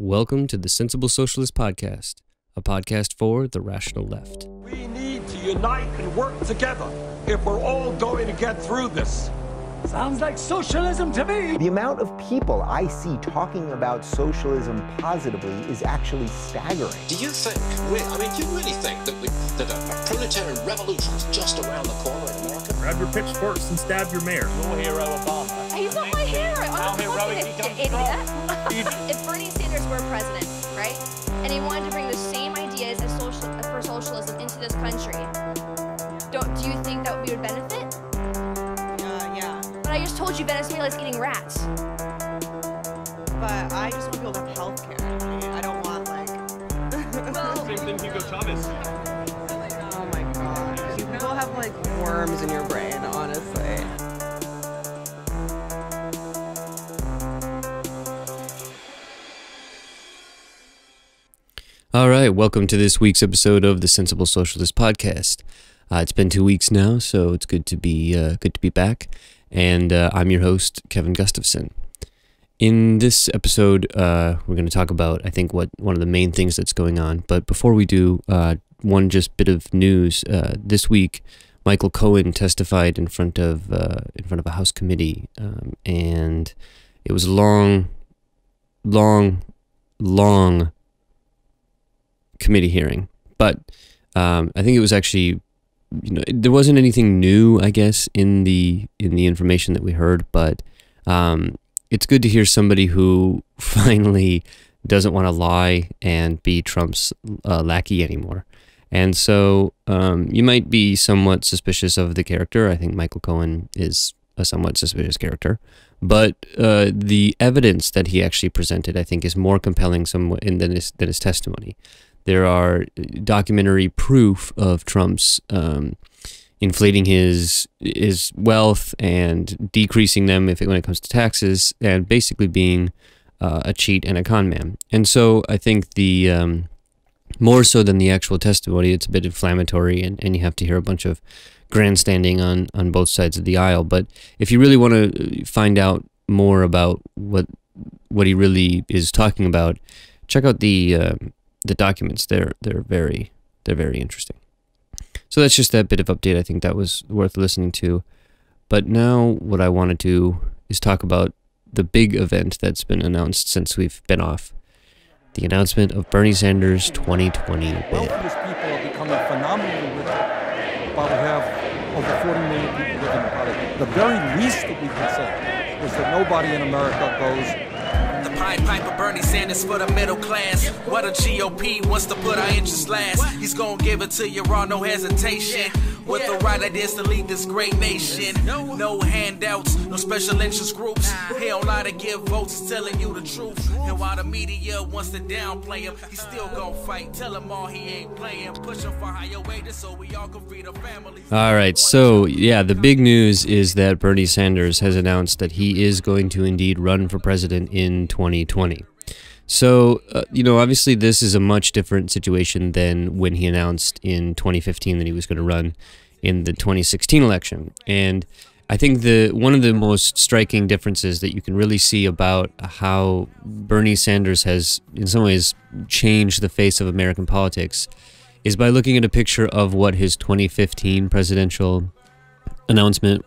Welcome to the Sensible Socialist Podcast, a podcast for the rational left. We need to unite and work together if we're all going to get through this. Sounds like socialism to me. The amount of people I see talking about socialism positively is actually staggering. Do you think, do you really think that a proletarian revolution is just around the corner in America? Grab your pitchforks and stab your mayor. Your hero, Obama. He's not my hero. How heroic he comes idiot. If Bernie Sanders were president, right, and he wanted to bring the same ideas as for socialism into this country, do you think that we would benefit? Yeah. But I just told you Venezuela's eating rats. But I just want people to have health care. I don't want, Same thing Hugo Chavez said. oh my god. You people have, worms in your brain, honestly. All right, welcome to this week's episode of the Sensible Socialist Podcast. It's been 2 weeks now, so it's good to be back. And I'm your host, Kevin Gustafson. In this episode, we're going to talk about, I think, one of the main things that's going on. But before we do, one just bit of news. This week, Michael Cohen testified in front of a House committee, and it was a long committee hearing. But I think it was actually, there wasn't anything new, I guess, in the information that we heard, but it's good to hear somebody who finally doesn't want to lie and be Trump's lackey anymore. And so you might be somewhat suspicious of the character. I think Michael Cohen is a somewhat suspicious character, but the evidence that he actually presented, I think, is more compelling than his testimony. There are documentary proof of Trump's inflating his wealth and decreasing them when it comes to taxes, and basically being a cheat and a con man. And so I think the more so than the actual testimony, it's a bit inflammatory, and you have to hear a bunch of grandstanding on both sides of the aisle. But if you really want to find out more about what he really is talking about, check out the documents. They're very interesting. So that's just that bit of update. I think that was worth listening to. But now what I want to do is talk about the big event that's been announced since we've been off. The announcement of Bernie Sanders' 2020 bid. Wealthiest people are becoming phenomenally rich, but we have over 40 million people living in poverty. The very least that we can say is that nobody in America goes, The Pied Piper Bernie Sanders for the middle class. What a GOP wants to put our interests last. He's gonna give it to you raw, no hesitation. With the right ideas to lead this great nation. No handouts, no special interest groups. He don't lie to give votes, he's telling you the truth. And while the media wants to downplay him, he's still gonna fight. Tell him all he ain't playing. Push him for higher wages so we all can feed our families. All right, so yeah, the big news is that Bernie Sanders has announced that he is going to indeed run for president in 2020. So, obviously this is a much different situation than when he announced in 2015 that he was going to run in the 2016 election. And I think one of the most striking differences that you can really see about how Bernie Sanders has, in some ways, changed the face of American politics is by looking at a picture of what his 2015 presidential announcement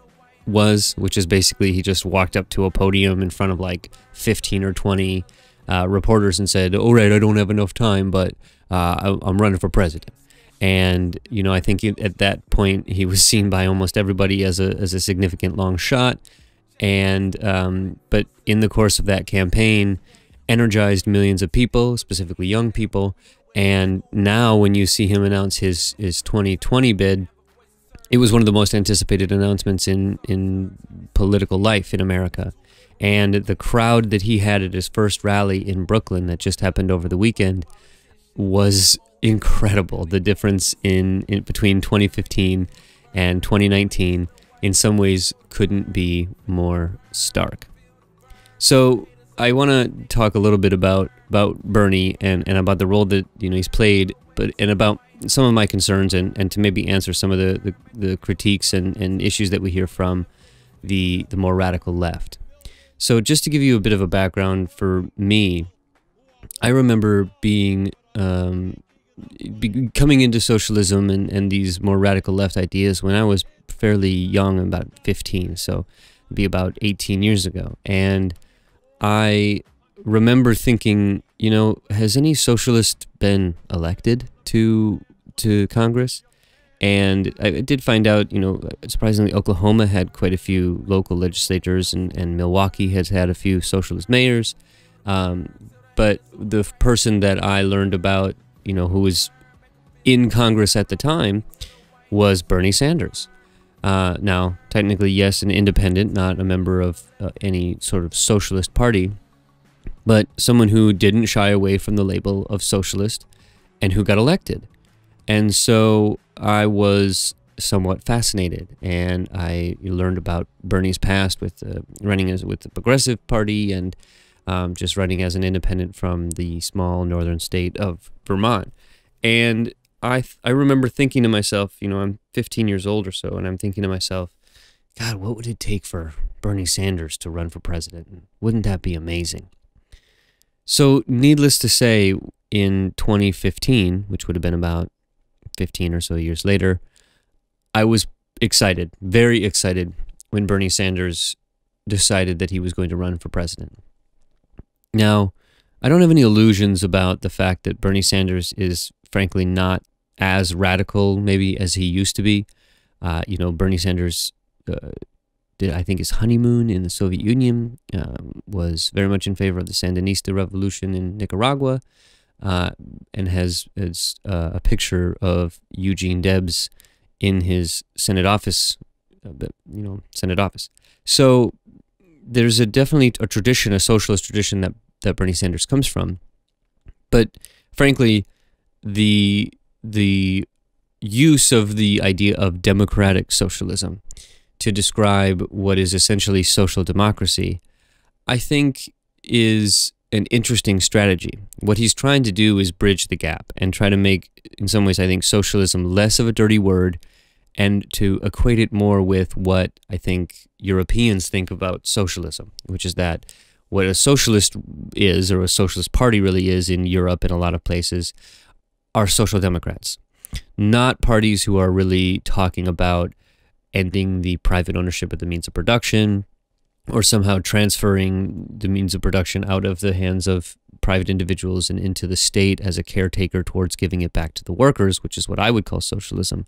was, which is basically he just walked up to a podium in front of 15 or 20 reporters and said, all right, I don't have enough time, but I'm running for president. And, I think at that point he was seen by almost everybody as a significant long shot. And but in the course of that campaign, energized millions of people, specifically young people. And now when you see him announce his 2020 bid, it was one of the most anticipated announcements in political life in America. And the crowd that he had at his first rally in Brooklyn that just happened over the weekend was incredible. The difference in between 2015 and 2019 in some ways couldn't be more stark. So I want to talk a little bit about Bernie and about the role that he's played, and about some of my concerns, and to maybe answer some of the critiques and issues that we hear from the more radical left. So just to give you a bit of a background for me, I remember coming into socialism and these more radical left ideas when I was fairly young, about 15, so it'd be about 18 years ago. And I remember thinking, you know, has any socialist been elected to Congress? And I did find out, you know, surprisingly, Oklahoma had quite a few local legislators, and Milwaukee has had a few socialist mayors. But the person that I learned about, you know, who was in Congress at the time was Bernie Sanders. Now, technically, yes, an independent, not a member of any sort of socialist party, but someone who didn't shy away from the label of socialist and who got elected. And so I was somewhat fascinated, and I learned about Bernie's past with running with the Progressive Party and just running as an independent from the small northern state of Vermont. And I remember thinking to myself, you know, I'm 15 years old or so, and I'm thinking to myself, God, what would it take for Bernie Sanders to run for president? Wouldn't that be amazing? So needless to say, in 2015, which would have been about 15 or so years later, I was excited, very excited, when Bernie Sanders decided that he was going to run for president. Now, I don't have any illusions about the fact that Bernie Sanders is frankly not as radical maybe as he used to be. You know, Bernie Sanders did, I think, his honeymoon in the Soviet Union, was very much in favor of the Sandinista revolution in Nicaragua, and has a picture of Eugene Debs in his Senate office, Senate office. So there's definitely a tradition, a socialist tradition that Bernie Sanders comes from. But frankly, the use of the idea of democratic socialism to describe what is essentially social democracy, I think, is an interesting strategy. What he's trying to do is bridge the gap and try to make, in some ways, I think, socialism less of a dirty word, and to equate it more with what I think Europeans think about socialism, which is that what a socialist is, or a socialist party really is in Europe and a lot of places, are social democrats. Not parties who are really talking about ending the private ownership of the means of production, or somehow transferring the means of production out of the hands of private individuals and into the state as a caretaker towards giving it back to the workers, which is what I would call socialism,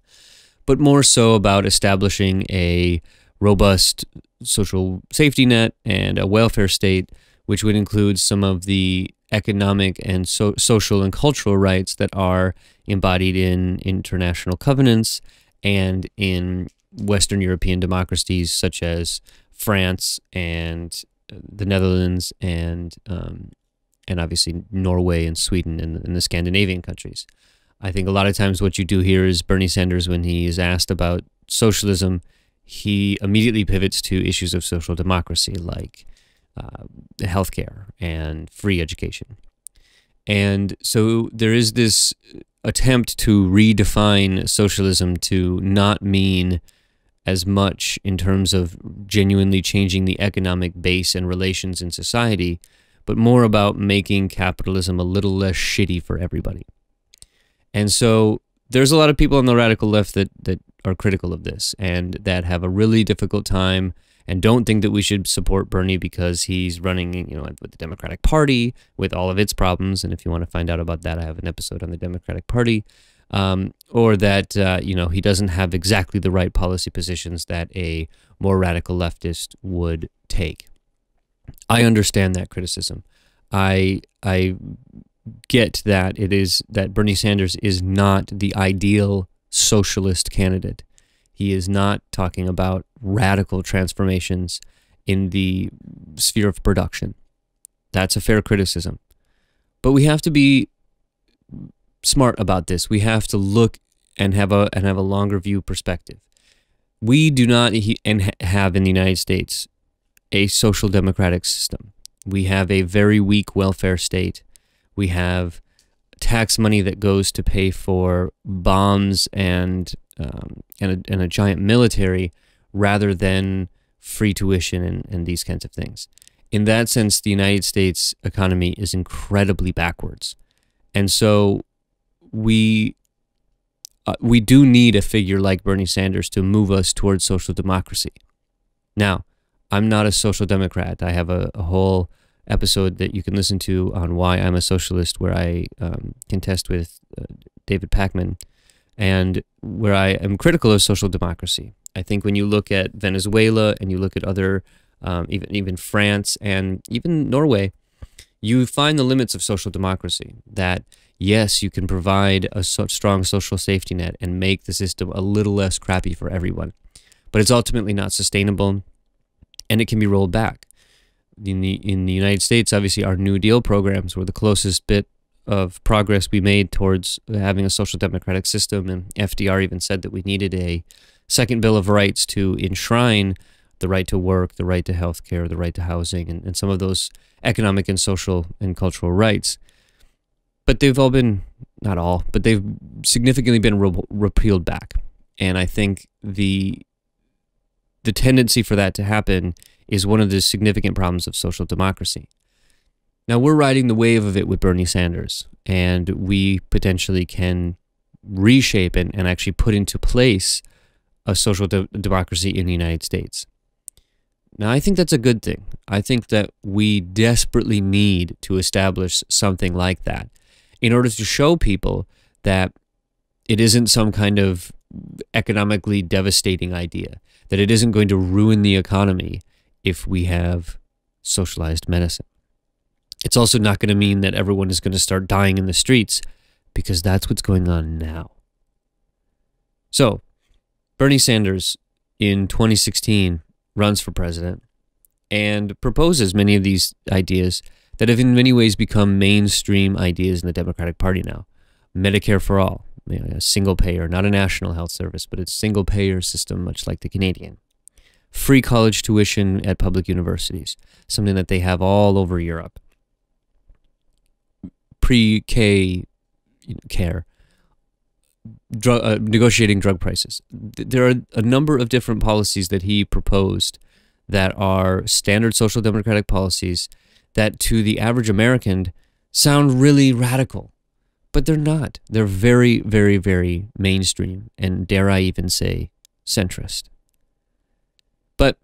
but more so about establishing a robust social safety net and a welfare state, which would include some of the economic and social and cultural rights that are embodied in international covenants and in Western European democracies such as France and the Netherlands and obviously Norway and Sweden and the Scandinavian countries. I think a lot of times what you do here is Bernie Sanders, when he is asked about socialism, he immediately pivots to issues of social democracy like healthcare and free education. And so there is this attempt to redefine socialism to not mean as much in terms of genuinely changing the economic base and relations in society, but more about making capitalism a little less shitty for everybody. And so there's a lot of people on the radical left that are critical of this and that have a really difficult time and don't think that we should support Bernie because he's running, you know, with the Democratic Party with all of its problems. And if you want to find out about that, I have an episode on the Democratic Party. Or that, you know, he doesn't have exactly the right policy positions that a more radical leftist would take. I understand that criticism. I get that that Bernie Sanders is not the ideal socialist candidate. He is not talking about radical transformations in the sphere of production. That's a fair criticism. But we have to be smart about this. We have to look and have a longer view perspective. We do not have in the United States a social democratic system. We have a very weak welfare state. We have tax money that goes to pay for bombs and a giant military rather than free tuition and these kinds of things. In that sense, the United States economy is incredibly backwards. And so we do need a figure like Bernie Sanders to move us towards social democracy. Now, I'm not a social democrat. I have a whole episode that you can listen to on why I'm a socialist, where I contest with David Pakman, and where I am critical of social democracy. I think when you look at Venezuela and you look at other, even France and even Norway, you find the limits of social democracy. That yes, you can provide a strong social safety net and make the system a little less crappy for everyone, but it's ultimately not sustainable, and it can be rolled back. In the United States, obviously, our New Deal programs were the closest bit of progress we made towards having a social democratic system, and FDR even said that we needed a second Bill of Rights to enshrine the right to work, the right to health care, the right to housing, and some of those economic and social and cultural rights. But they've all been, not all, but they've significantly been repealed back. And I think the tendency for that to happen is one of the significant problems of social democracy. Now, we're riding the wave of it with Bernie Sanders, and we potentially can reshape and actually put into place a social democracy in the United States. Now, I think that's a good thing. I think that we desperately need to establish something like that in order to show people that it isn't some kind of economically devastating idea, that it isn't going to ruin the economy if we have socialized medicine. It's also not going to mean that everyone is going to start dying in the streets, because that's what's going on now. So, Bernie Sanders in 2016 runs for president and proposes many of these ideas that have in many ways become mainstream ideas in the Democratic Party now. Medicare for all, a single payer, not a national health service, but it's a single payer system, much like the Canadian. Free college tuition at public universities, something that they have all over Europe. Pre-K care, negotiating drug prices. There are a number of different policies that he proposed that are standard social democratic policies that to the average American sound really radical, but they're not. They're very, very, very mainstream, and dare I even say centrist. But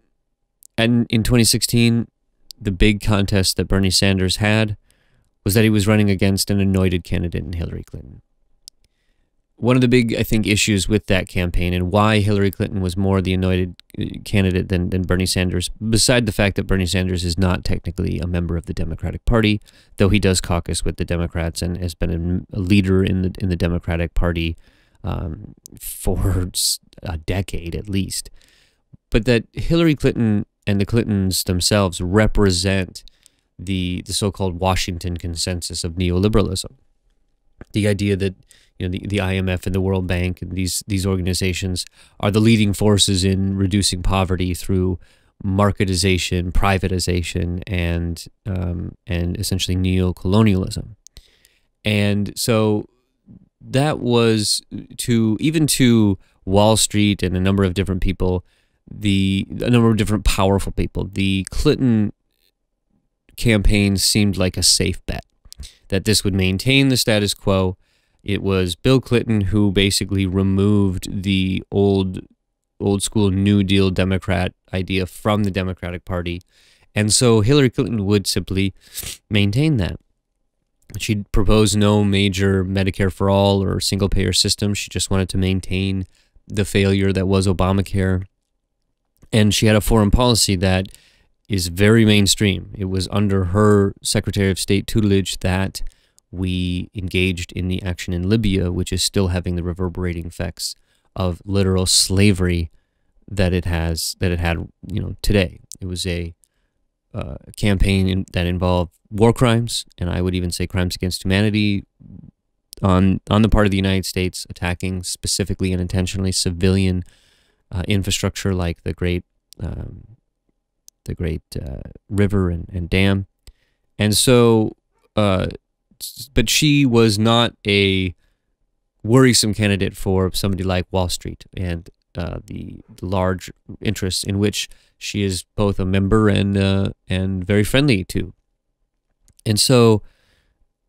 in 2016, the big contest that Bernie Sanders had was that he was running against an anointed candidate in Hillary Clinton. One of the big, I think, issues with that campaign and why Hillary Clinton was more the anointed candidate than Bernie Sanders, beside the fact that Bernie Sanders is not technically a member of the Democratic Party, though he does caucus with the Democrats and has been a leader in the Democratic Party for a decade at least. But that Hillary Clinton and the Clintons themselves represent the so-called Washington consensus of neoliberalism. The idea that the IMF and the World Bank and these organizations are the leading forces in reducing poverty through marketization, privatization, and essentially neo-colonialism. And so that was even to Wall Street and a number of different people, a number of different powerful people, the Clinton campaign seemed like a safe bet, that this would maintain the status quo. It was Bill Clinton who basically removed the old school New Deal Democrat idea from the Democratic Party. And so Hillary Clinton would simply maintain that. She proposed no major Medicare for all or single payer system. She just wanted to maintain the failure that was Obamacare. And she had a foreign policy that is very mainstream. It was under her Secretary of State tutelage that we engaged in the action in Libya, which is still having the reverberating effects of literal slavery that it had today. It was a campaign that involved war crimes, and I would even say crimes against humanity on the part of the United States, attacking specifically and intentionally civilian infrastructure like the great river and dam. And so but she was not a worrisome candidate for somebody like Wall Street. And the large interests in which she is both a member and very friendly to. And so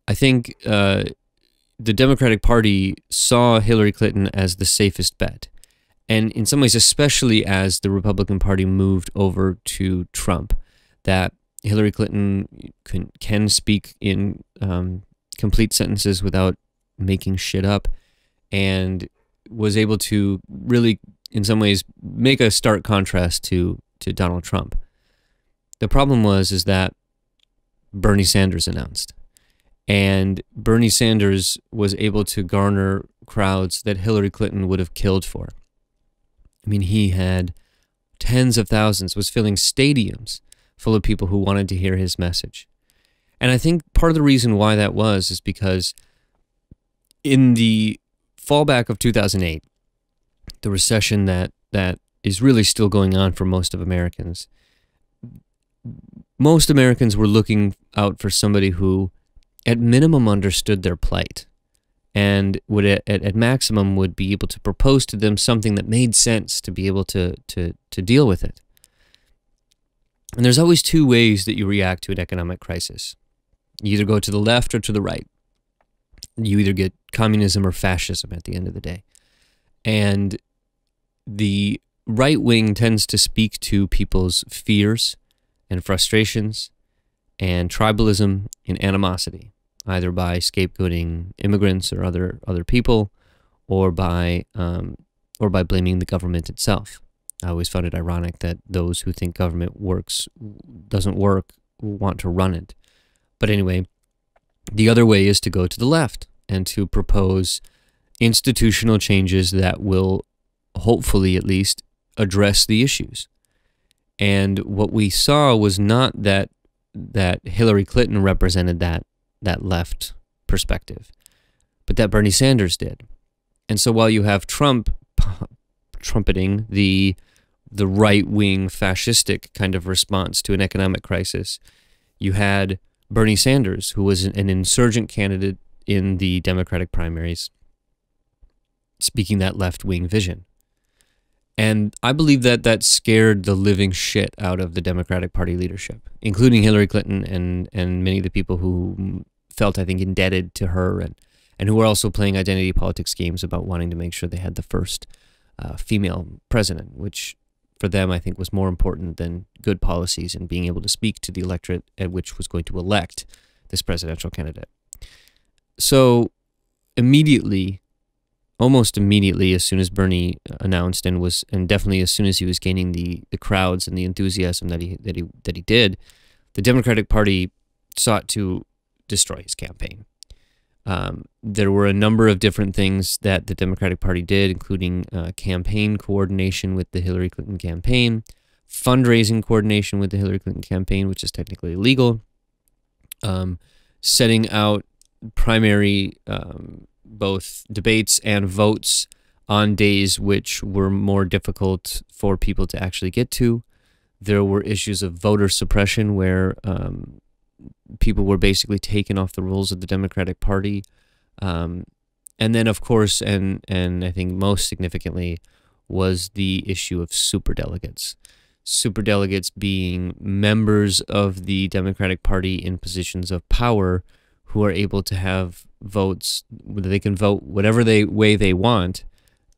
I think the Democratic Party saw Hillary Clinton as the safest bet. And in some ways, especially as the Republican Party moved over to Trump, that Hillary Clinton can speak in complete sentences without making shit up, and was able to really, in some ways, make a stark contrast to Donald Trump. The problem is that Bernie Sanders announced, and Bernie Sanders was able to garner crowds that Hillary Clinton would have killed for. I mean, he had tens of thousands, was filling stadiums full of people who wanted to hear his message. And I think part of the reason why that was is because in the fallback of 2008, the recession that is really still going on for most of Americans, most Americans were looking out for somebody who, at minimum, understood their plight, and would at maximum would be able to propose to them something that made sense to be able to deal with it. And there's always two ways that you react to an economic crisis. You either go to the left or to the right. You either get communism or fascism at the end of the day. And the right wing tends to speak to people's fears and frustrations and tribalism and animosity, either by scapegoating immigrants or other people, or by blaming the government itself. I always found it ironic that those who think government doesn't work want to run it. But anyway, the other way is to go to the left and to propose institutional changes that will, hopefully at least, address the issues. And what we saw was not that Hillary Clinton represented that left perspective, but that Bernie Sanders did. And so while you have Trump trumpeting the right-wing fascistic kind of response to an economic crisis, you had Bernie Sanders, who was an insurgent candidate in the Democratic primaries, speaking that left-wing vision. And I believe that scared the living shit out of the Democratic Party leadership, including Hillary Clinton and many of the people who felt, I think, indebted to her, and who were also playing identity politics games about wanting to make sure they had the first female president, which for them, I think, was more important than good policies and being able to speak to the electorate at which was going to elect this presidential candidate. So immediately, almost immediately, as soon as Bernie announced, and definitely as soon as he was gaining the crowds and the enthusiasm that he did, the Democratic Party sought to destroy his campaign. There were a number of different things that the Democratic Party did, including campaign coordination with the Hillary Clinton campaign, fundraising coordination with the Hillary Clinton campaign, which is technically illegal, setting out primary both debates and votes on days which were more difficult for people to actually get to. There were issues of voter suppression where people were basically taken off the rolls of the Democratic Party. And then, of course, and I think most significantly, was the issue of superdelegates. Superdelegates being members of the Democratic Party in positions of power who are able to have votes, whether they can vote whatever way they want,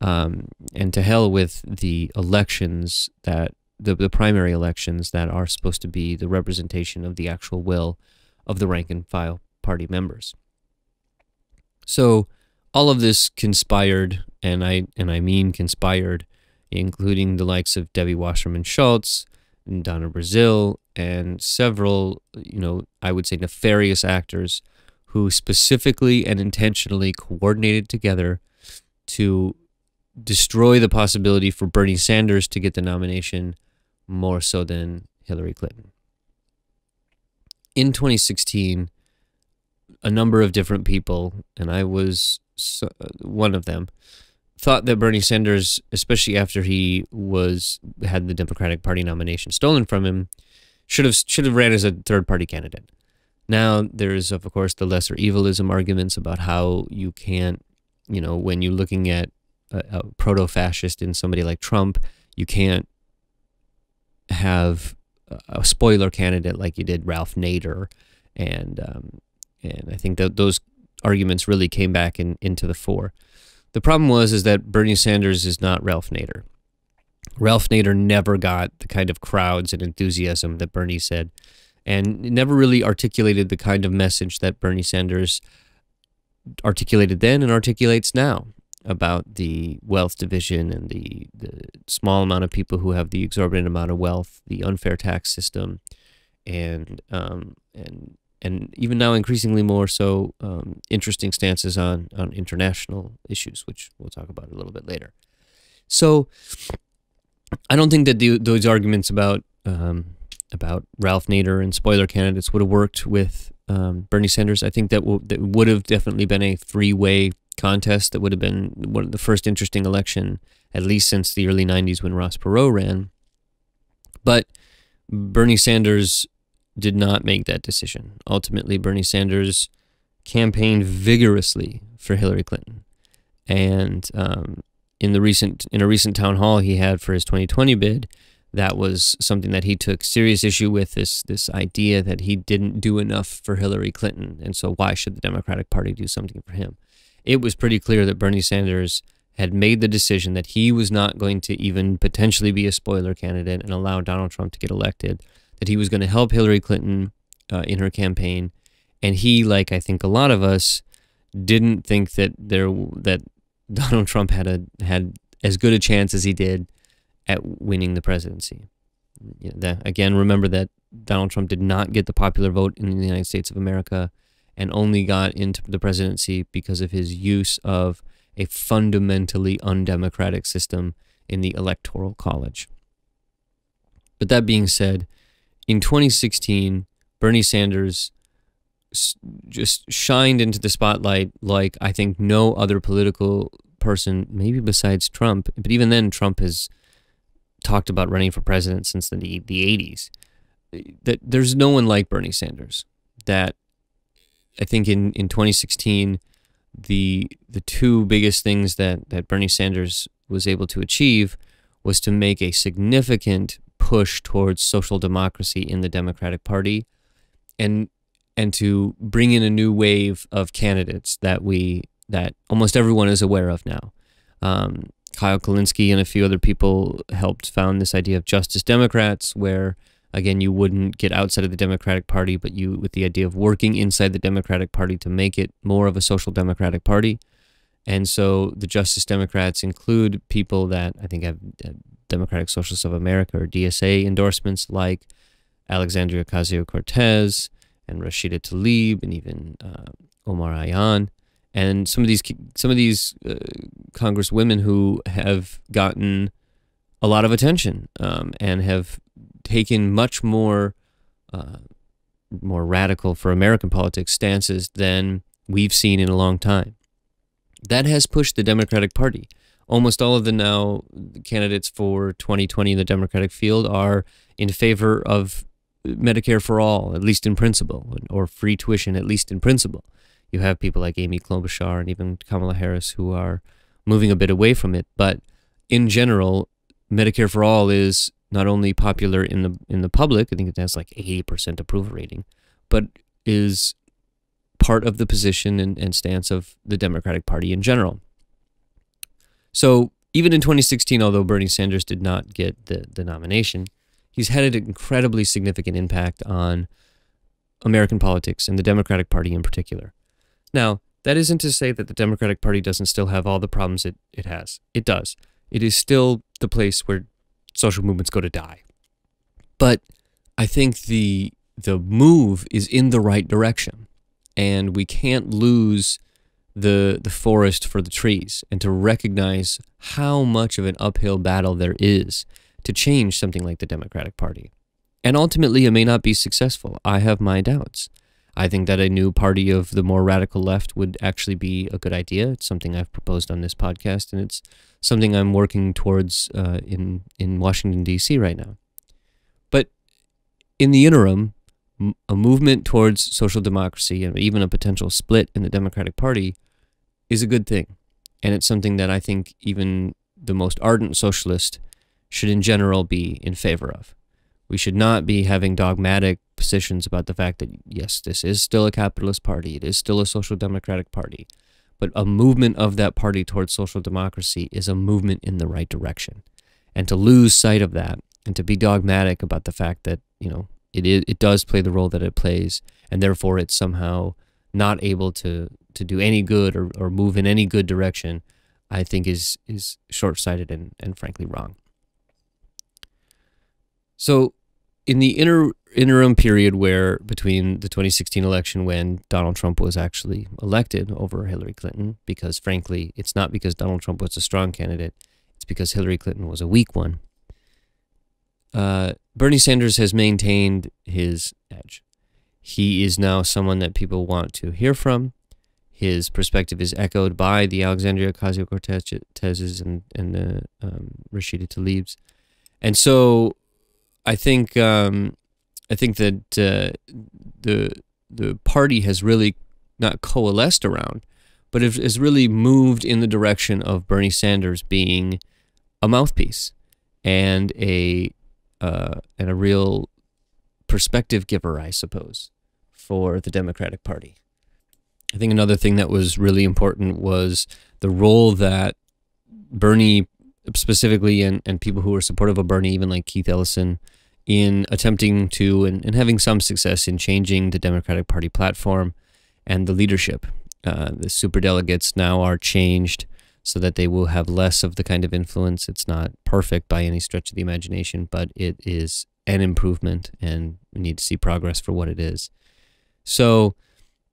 and to hell with the elections, that the primary elections that are supposed to be the representation of the actual will of the rank and file party members. So all of this conspired, and I mean conspired, including the likes of Debbie Wasserman Schultz and Donna Brazile and several, I would say nefarious actors who specifically and intentionally coordinated together to destroy the possibility for Bernie Sanders to get the nomination more so than Hillary Clinton. In 2016, a number of different people, and I was one of them, thought that Bernie Sanders, especially after he had the Democratic Party nomination stolen from him, should have ran as a third-party candidate. Now, there's, of course, the lesser evilism arguments about how you can't, when you're looking at a proto-fascist in somebody like Trump. You can't have a spoiler candidate like you did Ralph Nader, and I think that those arguments really came back into the fore. The problem is that Bernie Sanders is not Ralph Nader. Ralph Nader never got the kind of crowds and enthusiasm that Bernie said, and never really articulated the kind of message that Bernie Sanders articulated then and articulates now about the wealth division and the small amount of people who have the exorbitant amount of wealth, the unfair tax system, and even now increasingly more so interesting stances on international issues, which we'll talk about a little bit later. So I don't think that those arguments about Ralph Nader and spoiler candidates would have worked with Bernie Sanders. I think that would have definitely been a three-way contest. That would have been one of the first interesting election, at least since the early 90s when Ross Perot ran. But Bernie Sanders did not make that decision. Ultimately, Bernie Sanders campaigned vigorously for Hillary Clinton. And in a recent town hall he had for his 2020 bid, that was something that he took serious issue with, this idea that he didn't do enough for Hillary Clinton, and so why should the Democratic Party do something for him? It was pretty clear that Bernie Sanders had made the decision that he was not going to even potentially be a spoiler candidate and allow Donald Trump to get elected, that he was going to help Hillary Clinton in her campaign, and he, like I think a lot of us, didn't think that Donald Trump had as good a chance as he did at winning the presidency. Again, remember that Donald Trump did not get the popular vote in the United States of America and only got into the presidency because of his use of a fundamentally undemocratic system in the Electoral College. But that being said, in 2016, Bernie Sanders just shined into the spotlight like I think no other political person, maybe besides Trump, but even then Trump has talked about running for president since the 80s. That there's no one like Bernie Sanders. That I think in 2016, the two biggest things that Bernie Sanders was able to achieve was to make a significant push towards social democracy in the Democratic Party, and to bring in a new wave of candidates that almost everyone is aware of now. Kyle Kulinski and a few other people helped found this idea of Justice Democrats, where again you wouldn't get outside of the Democratic Party, but you with the idea of working inside the Democratic Party to make it more of a social democratic party. And so the Justice Democrats include people that I think have Democratic Socialists of America or DSA endorsements, like Alexandria Ocasio-Cortez and Rashida Tlaib and even Omar Ayan, and some of these congresswomen who have gotten a lot of attention and have taken much more radical for American politics stances than we've seen in a long time. That has pushed the Democratic Party. Almost all of the candidates for 2020 in the Democratic field are in favor of Medicare for all, at least in principle, or free tuition, at least in principle. You have people like Amy Klobuchar and even Kamala Harris who are moving a bit away from it. But in general, Medicare for all is not only popular in the public, I think it has like 80% approval rating, but is part of the position and stance of the Democratic Party in general. So even in 2016, although Bernie Sanders did not get the nomination, he's had an incredibly significant impact on American politics and the Democratic Party in particular. Now, that isn't to say that the Democratic Party doesn't still have all the problems it has. It does. It is still the place where social movements go to die. But I think the move is in the right direction, and we can't lose the forest for the trees, and to recognize how much of an uphill battle there is to change something like the Democratic Party. And ultimately, it may not be successful. I have my doubts. I think that a new party of the more radical left would actually be a good idea. It's something I've proposed on this podcast, and it's something I'm working towards in Washington, D.C. right now. But in the interim, a movement towards social democracy and even a potential split in the Democratic Party is a good thing. and it's something that I think even the most ardent socialist should in general be in favor of. We should not be having dogmatic positions about the fact that, yes, this is still a capitalist party, it is still a social democratic party, but a movement of that party towards social democracy is a movement in the right direction. And to lose sight of that, and to be dogmatic about the fact that, you know, it does play the role that it plays, and therefore it's somehow not able to do any good or move in any good direction, I think is short-sighted and frankly wrong. So in the interim period where between the 2016 election, when Donald Trump was actually elected over Hillary Clinton, because frankly, it's not because Donald Trump was a strong candidate, it's because Hillary Clinton was a weak one, Bernie Sanders has maintained his edge. He is now someone that people want to hear from. His perspective is echoed by the Alexandria Ocasio-Cortez's and the Rashida Tlaib's. And so I think that the party has really not coalesced around, but has really moved in the direction of Bernie Sanders being a mouthpiece and a real perspective giver, I suppose, for the Democratic Party. I think another thing that was really important was the role that Bernie specifically and people who were supportive of Bernie, even like Keith Ellison, in attempting to and having some success in changing the Democratic Party platform and the leadership. The superdelegates now are changed so that they will have less of the kind of influence. It's not perfect by any stretch of the imagination, but it is an improvement, and we need to see progress for what it is. So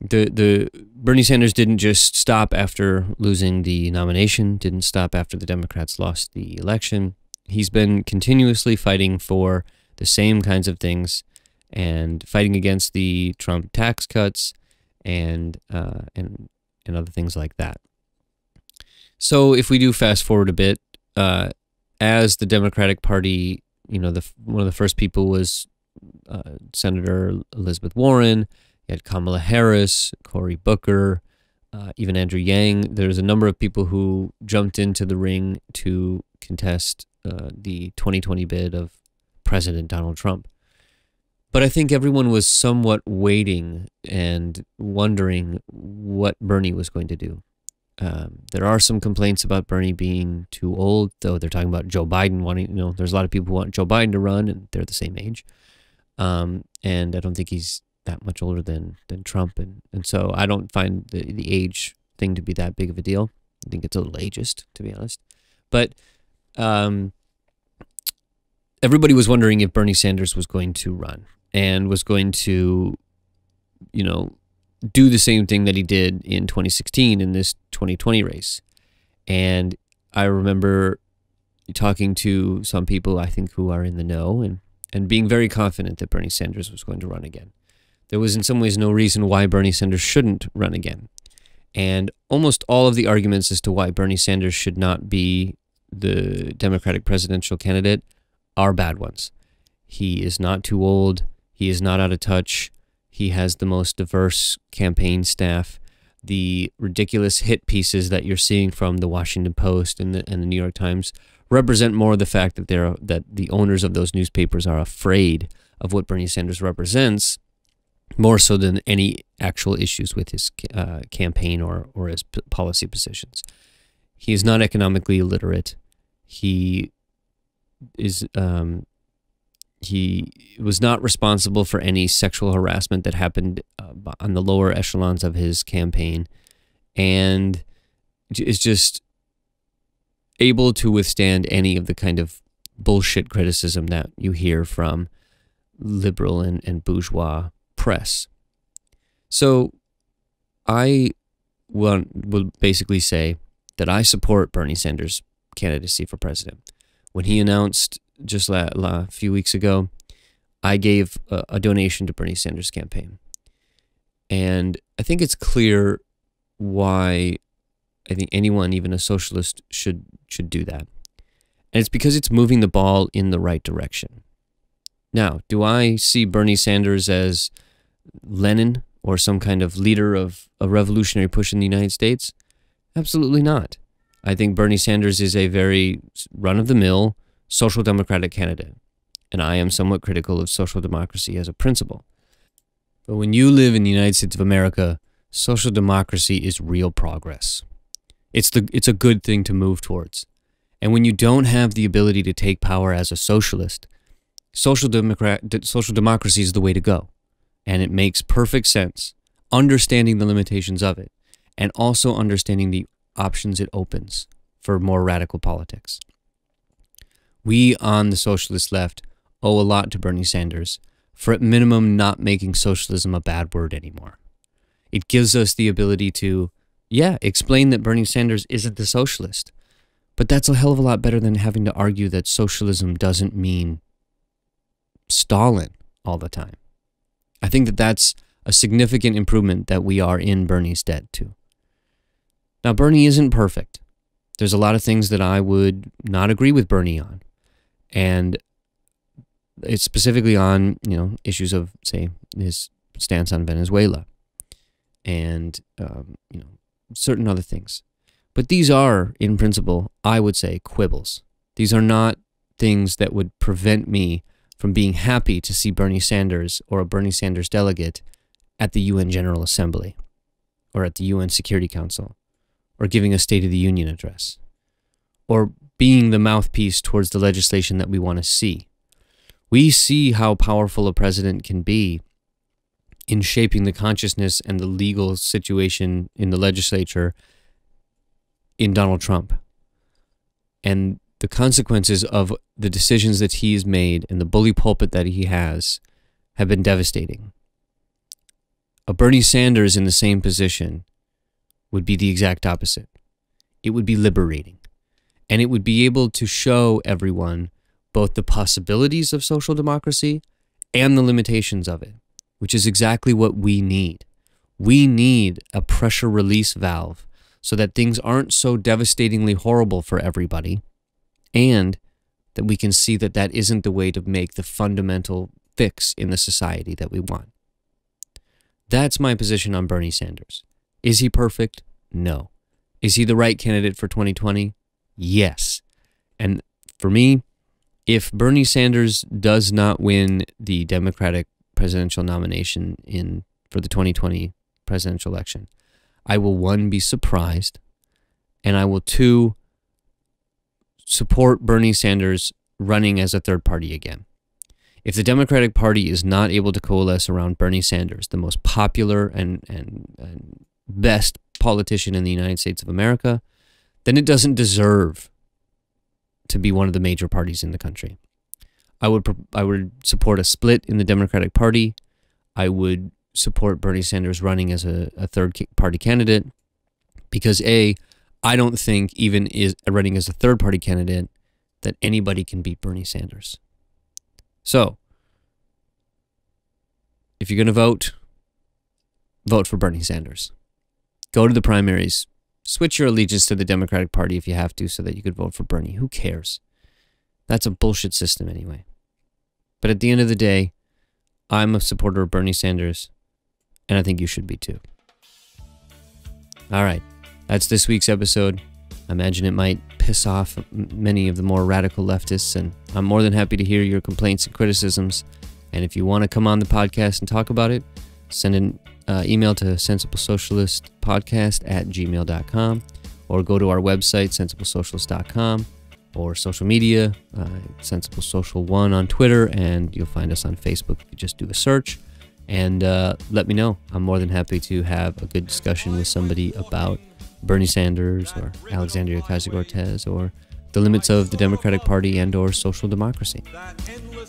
the Bernie Sanders didn't just stop after losing the nomination, didn't stop after the Democrats lost the election. He's been continuously fighting for the same kinds of things and fighting against the Trump tax cuts and other things like that. So if we do fast forward a bit, as the Democratic Party, you know, one of the first people was Senator Elizabeth Warren. You had Kamala Harris, Cory Booker, even Andrew Yang. There's a number of people who jumped into the ring to contest the 2020 bid of President Donald Trump. But I think everyone was somewhat waiting and wondering what Bernie was going to do. There are some complaints about Bernie being too old, though they're talking about Joe Biden wanting, you know, there's a lot of people who want Joe Biden to run, and they're the same age. And I don't think he's that much older than Trump. And so I don't find the age thing to be that big of a deal. I think it's a little ageist, to be honest. But everybody was wondering if Bernie Sanders was going to run and was going to, you know, do the same thing that he did in 2016 in this 2020 race. And I remember talking to some people, I think, who are in the know and being very confident that Bernie Sanders was going to run again. There was in some ways no reason why Bernie Sanders shouldn't run again. And almost all of the arguments as to why Bernie Sanders should not be the Democratic presidential candidate are bad ones. He is not too old. He is not out of touch. He has the most diverse campaign staff. The ridiculous hit pieces that you're seeing from the Washington Post and the New York Times represent more the fact that that the owners of those newspapers are afraid of what Bernie Sanders represents, more so than any actual issues with his campaign or his policy positions. He is not economically illiterate. He is he was not responsible for any sexual harassment that happened on the lower echelons of his campaign, and is just able to withstand any of the kind of bullshit criticism that you hear from liberal and bourgeois press. So I will basically say that I support Bernie Sanders' candidacy for president. When he announced just a few weeks ago, I gave a donation to Bernie Sanders' campaign. And I think it's clear why I think anyone, even a socialist, should do that. And it's because it's moving the ball in the right direction. Now, do I see Bernie Sanders as Lenin or some kind of leader of a revolutionary push in the United States? Absolutely not. I think Bernie Sanders is a very run-of-the-mill social democratic candidate, and I am somewhat critical of social democracy as a principle. But when you live in the United States of America, social democracy is real progress. It's a good thing to move towards. And when you don't have the ability to take power as a socialist, social democracy is the way to go. And it makes perfect sense, understanding the limitations of it, and also understanding the options it opens for more radical politics. We on the socialist left owe a lot to Bernie Sanders for at minimum not making socialism a bad word anymore. It gives us the ability to, explain that Bernie Sanders isn't the socialist. But that's a hell of a lot better than having to argue that socialism doesn't mean Stalin all the time. I think that that's a significant improvement that we are in Bernie's debt to. Now, Bernie isn't perfect. There's a lot of things that I would not agree with Bernie on. And it's specifically on, issues of, say, his stance on Venezuela and, certain other things. But these are, in principle, I would say, quibbles. These are not things that would prevent me from being happy to see Bernie Sanders or a Bernie Sanders delegate at the UN General Assembly or at the UN Security Council or giving a State of the Union address or being the mouthpiece towards the legislation that we want to see. We see how powerful a president can be in shaping the consciousness and the legal situation in the legislature in Donald Trump. And the consequences of the decisions that he has made and the bully pulpit that he has have been devastating. A Bernie Sanders in the same position would be the exact opposite. It would be liberating. And it would be able to show everyone both the possibilities of social democracy and the limitations of it, which is exactly what we need. We need a pressure release valve so that things aren't so devastatingly horrible for everybody, and that we can see that that isn't the way to make the fundamental fix in the society that we want. That's my position on Bernie Sanders. Is he perfect? No. Is he the right candidate for 2020? Yes. And for me, if Bernie Sanders does not win the Democratic presidential nomination for the 2020 presidential election, I will, 1, be surprised, and I will, 2, support Bernie Sanders running as a third party again. If the Democratic Party is not able to coalesce around Bernie Sanders, the most popular and best politician in the United States of America, then it doesn't deserve to be one of the major parties in the country. I would support a split in the Democratic Party. I would support Bernie Sanders running as a third party candidate because I don't think even running as a third party candidate that anybody can beat Bernie Sanders. So, if you're going to vote for Bernie Sanders. Go to the primaries. Switch your allegiance to the Democratic Party if you have to so that you could vote for Bernie. Who cares? That's a bullshit system anyway. But at the end of the day, I'm a supporter of Bernie Sanders, and I think you should be too. All right, that's this week's episode. I imagine it might piss off many of the more radical leftists, and I'm more than happy to hear your complaints and criticisms. And if you want to come on the podcast and talk about it, send an email to sensiblesocialistpodcast@gmail.com, or go to our website, sensiblesocialist.com, or social media, Sensible Social 1 on Twitter, and you'll find us on Facebook if you just do a search. And let me know. I'm more than happy to have a good discussion with somebody about Bernie Sanders or Alexandria Ocasio-Cortez or the limits of the Democratic Party and or social democracy.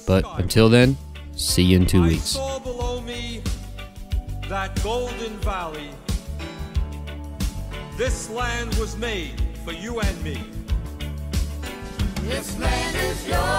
But until then, see you in 2 weeks. I saw below me that golden valley. This land was made for you and me. This land is yours.